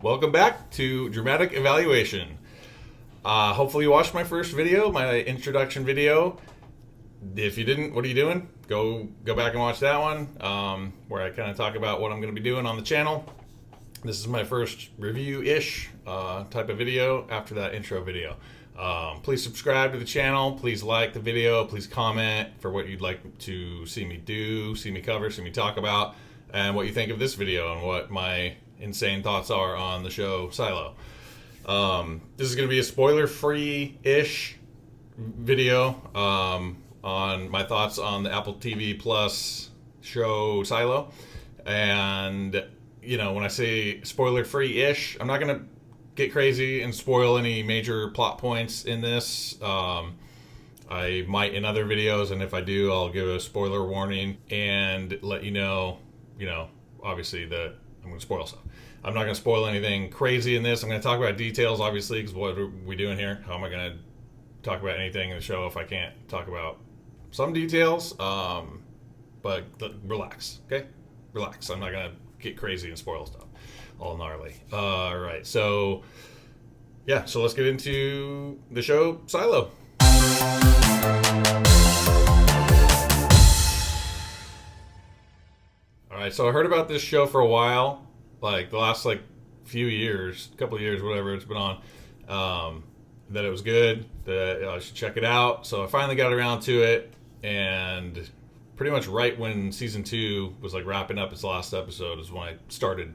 Welcome back to Dramatic Evaluation. Hopefully you watched my first video, my introduction video. If you didn't, what are you doing? Go back and watch that one, where I kind of talk about what I'm going to be doing on the channel. This is my first review-ish type of video after that intro video. Please subscribe to the channel. Please like the video. Please comment for what you'd like to see me do, see me cover, see me talk about, and what you think of this video and what my insane thoughts are on the show Silo. This is going to be a spoiler-free-ish video on my thoughts on the Apple TV Plus show Silo. And, you know, when I say spoiler-free-ish, I'm not going to get crazy and spoil any major plot points in this. I might in other videos, and if I do, I'll give a spoiler warning and let you know, obviously that I'm going to spoil stuff. I'm not going to spoil anything crazy in this. I'm going to talk about details, obviously, because what are we doing here? How am I going to talk about anything in the show if I can't talk about some details? But relax, okay? Relax. I'm not going to get crazy and spoil stuff. All gnarly. All right, so let's get into the show Silo. All right, so I heard about this show for a while, like the last few years, couple of years, whatever it's been on, that it was good, that I should check it out. So I finally got around to it, and pretty much right when season 2 was wrapping up its last episode is when I started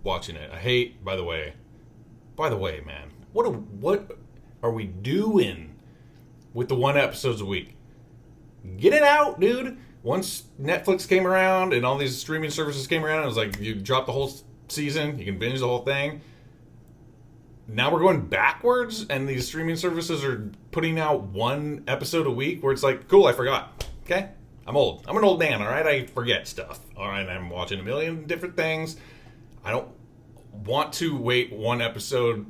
watching it. I hate, by the way, man, what are we doing with the 1 episodes a week? Get it out, dude. Once Netflix came around and all these streaming services came around, it was like you drop the whole season, you can binge the whole thing. Now we're going backwards, and these streaming services are putting out 1 episode a week where it's like, cool, I forgot. Okay? I'm old. I'm an old man, all right? I forget stuff. All right, I'm watching a million different things. I don't want to wait 1 episode,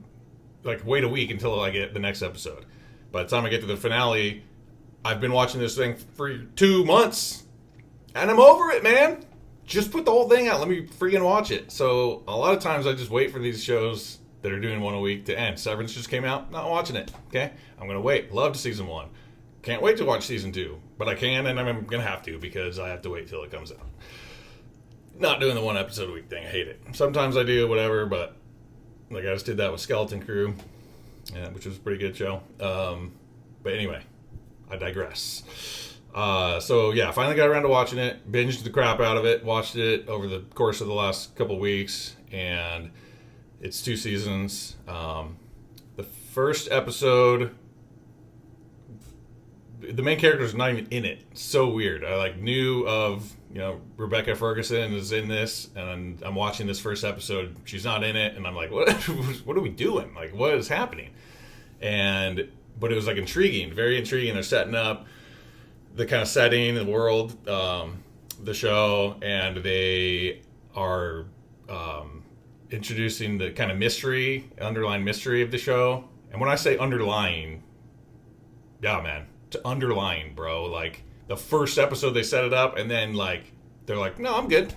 wait a week until I get the next episode. By the time I get to the finale, I've been watching this thing for 2 months, and I'm over it, man. Just put the whole thing out. Let me freaking watch it. So a lot of times I just wait for these shows that are doing 1 a week to end. Severance just came out. Not watching it, okay? I'm going to wait. Loved season 1. Can't wait to watch season 2. But I can, and I'm going to have to because I have to wait till it comes out. Not doing the 1 episode a week thing. I hate it. Sometimes I do, whatever, but I just did that with Skeleton Crew, which was a pretty good show. But anyway, I digress. I finally got around to watching it, binged the crap out of it, watched it over the course of the last couple weeks, and it's 2 seasons. The first episode, the main character's not even in it. It's so weird. I knew of, Rebecca Ferguson is in this, and I'm watching this first episode. She's not in it, and I'm like, what are we doing? What is happening? But it was intriguing, very intriguing. They're setting up the kind of setting, the world, the show, and they are introducing the kind of underlying mystery of the show. And when I say underlying, yeah, man, to underlying, bro. The first episode they set it up, and then they're like, no, I'm good.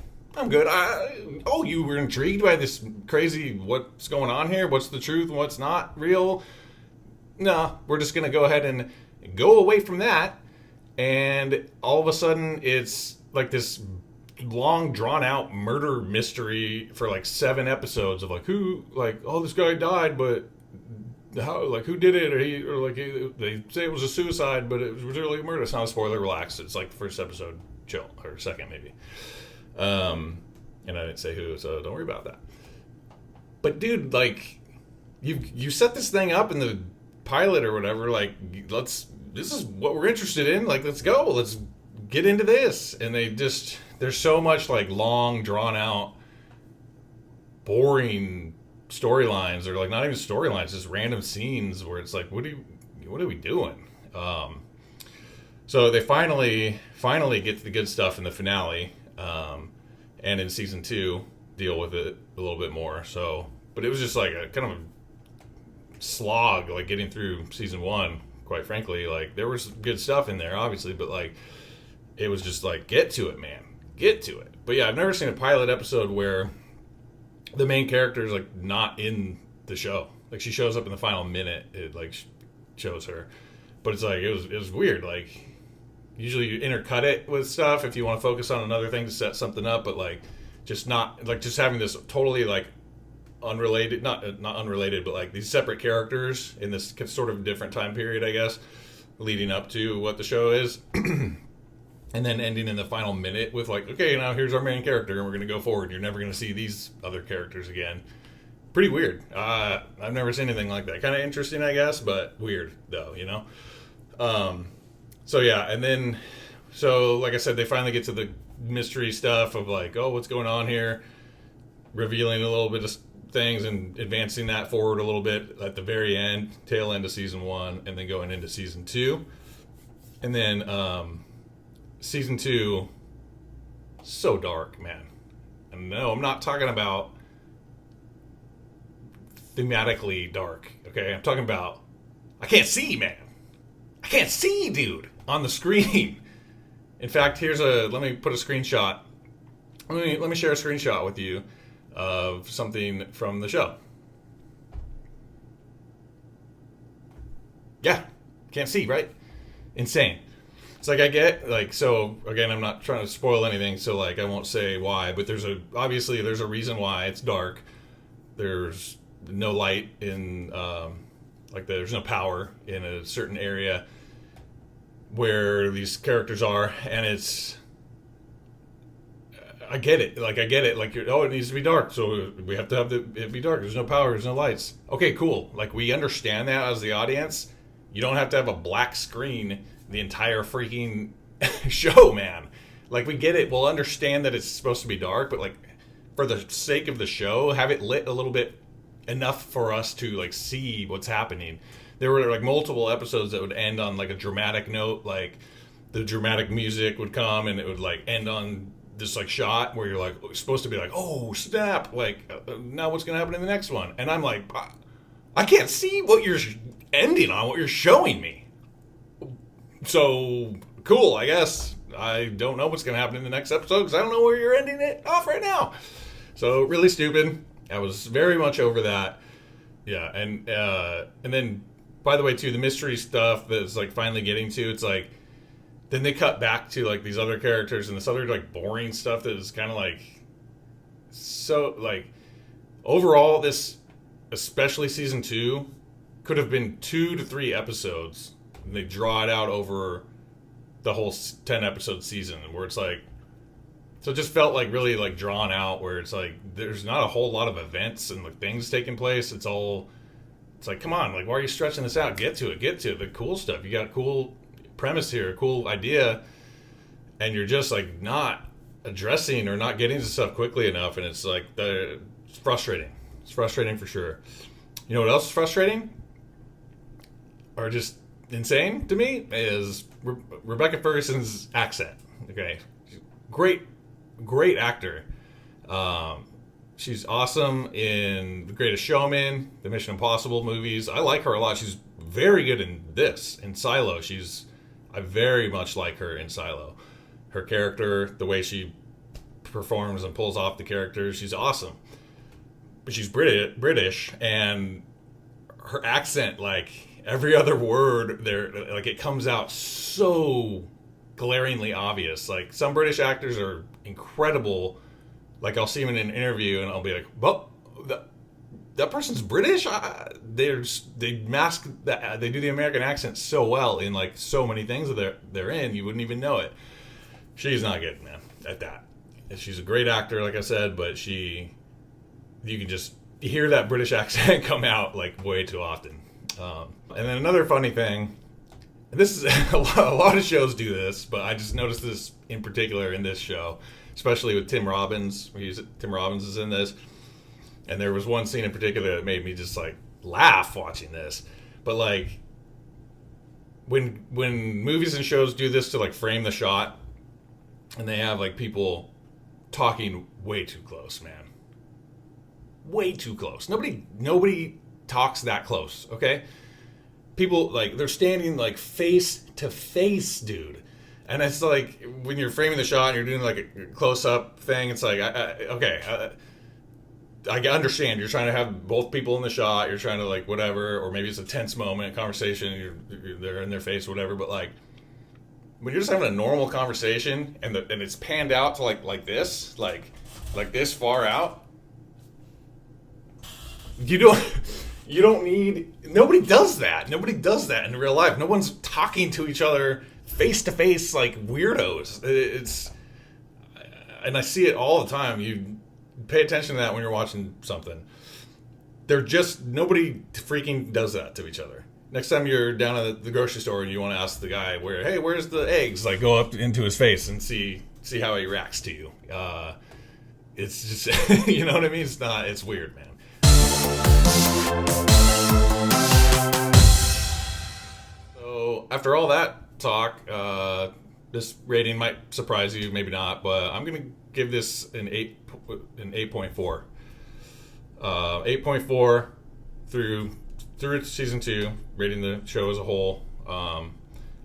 You were intrigued by this crazy, what's going on here? What's the truth and what's not real? No, we're just going to go ahead and go away from that. And all of a sudden, it's this long, drawn-out murder mystery for 7 episodes of who, this guy died, but how, who did it? They say it was a suicide, but it was really a murder. It's not a spoiler. Relax. It's the first episode, chill, or second maybe. And I didn't say who, so don't worry about that. But dude, you set this thing up in the pilot or whatever. This is what we're interested in. Let's go. Let's get into this. And there's so much long, drawn out, boring storylines, or not even storylines, just random scenes where it's what are we doing? So they finally get to the good stuff in the finale, and in season 2 deal with it a little bit more. So, but it was just a kind of a slog, getting through season 1. Quite frankly, there was good stuff in there, obviously, but it was just get to it, man, get to it. But yeah, I've never seen a pilot episode where the main character is like not in the show. Like she shows up in the final minute. It like shows her, but it's like it was weird. Like usually you intercut it with stuff if you want to focus on another thing to set something up, but like just not like just having this totally like unrelated, not unrelated, but like these separate characters in this sort of different time period, I guess, leading up to what the show is. And then ending in the final minute with like, okay, now here's our main character and we're going to go forward. You're never going to see these other characters again. Pretty weird. I've never seen anything like that. Kind of interesting, I guess, but weird though, you know? So yeah, and then, so like I said, they finally get to the mystery stuff of like, oh, what's going on here? Revealing a little bit of things and advancing that forward a little bit at the very end, tail end of season 1, and then going into season 2. And then, season 2, so dark, man. And no, I'm not talking about thematically dark, okay? I'm talking about, I can't see, man. I can't see, dude, on the screen. In fact, let me put a screenshot. Let me share a screenshot with you of something from the show. Yeah, can't see, right? Insane. It's like I get, like, so, again, I'm not trying to spoil anything, so, like, I won't say why, but obviously there's a reason why it's dark. There's no light in, like, there's no power in a certain area where these characters are, and I get it, like, it needs to be dark, so we have to have it be dark. There's no power, there's no lights. Okay, cool. Like, we understand that as the audience. You don't have to have a black screen the entire freaking show, man. Like, we get it. We'll understand that it's supposed to be dark, but, like, for the sake of the show, have it lit a little bit enough for us to, like, see what's happening. There were, like, multiple episodes that would end on, like, a dramatic note. Like, the dramatic music would come, and it would, like, end on this, like, shot where you're, like, supposed to be like, oh, snap. Like, now what's going to happen in the next one? And I'm like, I can't see what you're ending on, what you're showing me. So, cool, I guess. I don't know what's going to happen in the next episode because I don't know where you're ending it off right now. So, really stupid. I was very much over that. Yeah, and then, by the way, too, the mystery stuff that's, like, finally getting to, it's like, then they cut back to, like, these other characters and this other, like, boring stuff that is kind of, like, so, like, overall, this, especially season 2, could have been 2 to 3 episodes. And they draw it out over the whole 10-episode season, where it's like, so it just felt like really like drawn out, where it's like there's not a whole lot of events and like things taking place. It's like, come on, like, why are you stretching this out? Get to it, the cool stuff. You got a cool premise here, a cool idea, and you're just like not addressing or not getting to stuff quickly enough, and it's like it's frustrating. It's frustrating for sure. You know what else is frustrating? Or just insane to me is Rebecca Ferguson's accent. Okay, great actor. She's awesome in The Greatest Showman, the Mission Impossible movies. I like her a lot. She's very good in Silo. I very much like her in Silo. Her character, the way she performs and pulls off the character, she's awesome. But she's British, and her accent, like, every other word there, like, it comes out so glaringly obvious. Like, some British actors are incredible. Like, I'll see them in an interview and I'll be like, well, that person's British? They mask that. They do the American accent so well in, like, so many things that they're in, you wouldn't even know it. She's not good, man, at that. She's a great actor, like I said, but you can just hear that British accent come out, like, way too often. And then another funny thing, this is a lot of shows do this, but I just noticed this in particular in this show, especially with Tim Robbins. Tim Robbins is in this, and there was one scene in particular that made me just, like, laugh watching this. But, like, when movies and shows do this to, like, frame the shot, and they have, like, people talking way too close, man. Way too close. Nobody talks that close, okay? People, like, they're standing, like, face to face, dude. And it's like, when you're framing the shot and you're doing, like, a close-up thing, it's like, okay, I understand you're trying to have both people in the shot. You're trying to like whatever, or maybe it's a tense moment, conversation. They're in their face, whatever. But like when you're just having a normal conversation and it's panned out to like this, like this far out, you don't need. Nobody does that. Nobody does that in real life. No one's talking to each other face to face like weirdos. And I see it all the time. You pay attention to that when you're watching something. Nobody freaking does that to each other. Next time you're down at the grocery store and you want to ask the guy where's the eggs? Like go up into his face and see how he reacts to you. It's just you know what I mean? It's weird, man. So after all that talk, this rating might surprise you, maybe not, but I'm gonna give this an 8.4. 8.4 through season 2, rating the show as a whole. I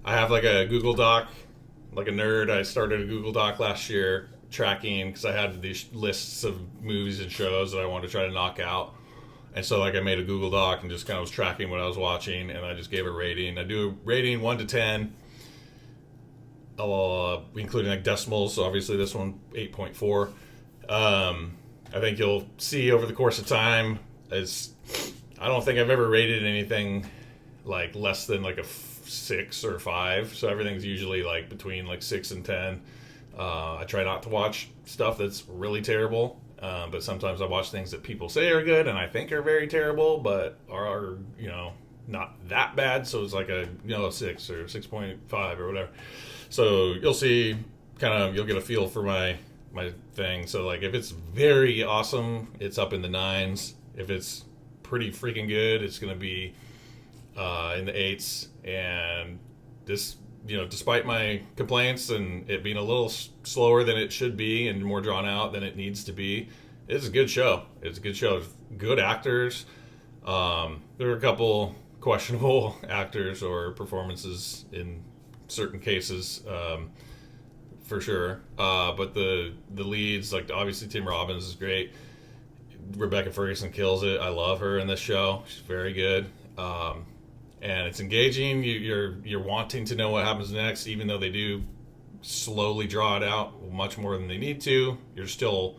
have like a Google Doc, like a nerd. I started a Google Doc last year tracking because I had these lists of movies and shows that I wanted to try to knock out. And so like I made a Google Doc and just kind of was tracking what I was watching, and I just gave a rating. I do a rating 1 to 10. Including like decimals, so obviously this one 8.4. I think you'll see over the course of time, I don't think I've ever rated anything like less than like a 6 or 5. So everything's usually like between like 6 and 10. I try not to watch stuff that's really terrible, but sometimes I watch things that people say are good and I think are very terrible, but are not that bad. So it's like a 6 or 6.5 or whatever. So you'll see, you'll get a feel for my thing. So like if it's very awesome, it's up in the 9s. If it's pretty freaking good, it's going to be in the 8s. And this, despite my complaints and it being a little slower than it should be and more drawn out than it needs to be, it's a good show. It's a good show. Good actors. There are a couple questionable actors or performances in certain cases, for sure. But the leads, like obviously Tim Robbins is great. Rebecca Ferguson kills it. I love her in this show. She's very good. And it's engaging. You're wanting to know what happens next, even though they do slowly draw it out much more than they need to. You're still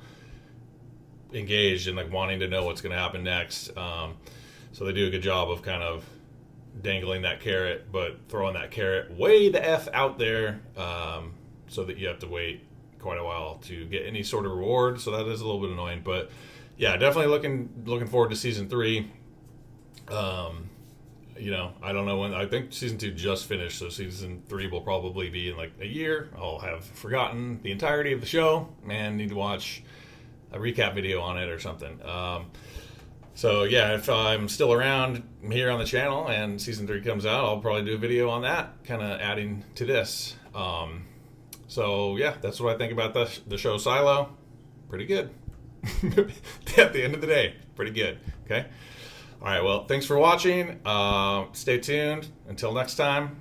engaged and like wanting to know what's going to happen next. So they do a good job of kind of dangling that carrot, but throwing that carrot way the F out there, so that you have to wait quite a while to get any sort of reward. So that is a little bit annoying, but yeah, definitely looking forward to season 3. I don't know when. I think season 2 just finished, so season 3 will probably be in like a year. I'll have forgotten the entirety of the show and need to watch a recap video on it or something. So yeah, if I'm still around here on the channel and season 3 comes out, I'll probably do a video on that, kind of adding to this. So yeah, that's what I think about the show Silo. Pretty good. At the end of the day, pretty good. Okay. All right. Well, thanks for watching. Stay tuned. Until next time.